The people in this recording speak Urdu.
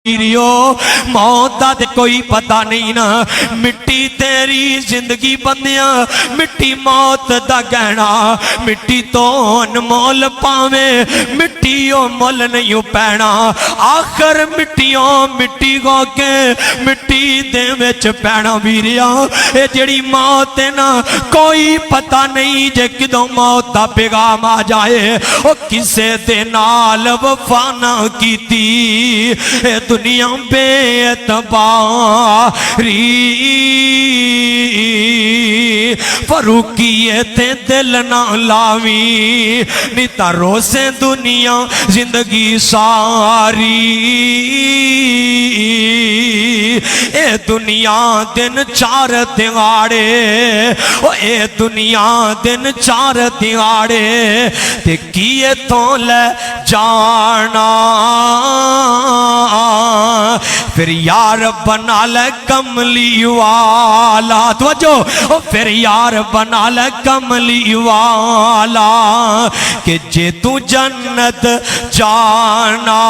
موت دا تے کوئی پتہ نہیں نا مٹی تیری زندگی بندیاں مٹی موت دا گہنا مٹی تو انمول پاویں مٹی او مول نہیں پینا آخر مٹیوں مٹی گو کے مٹی دے وچ پینا ویریا اے جڑی موت ہے نا کوئی پتہ نہیں جے کدوں موت دا پیغام آ جائے او کسے دے نال وفا نہ کیتی اے دنیا بے اعتباری فروقیت دل نہ لاوی نیتا روسے دنیا زندگی ساری اے دنیا دن چار دیواڑے اے دنیا دن چار دیواڑے تے کیے تو لے جانا پھر یار بنا لے کملی والا توجہ پھر یار بنا لے کملی والا کہ جے تو جنت جانا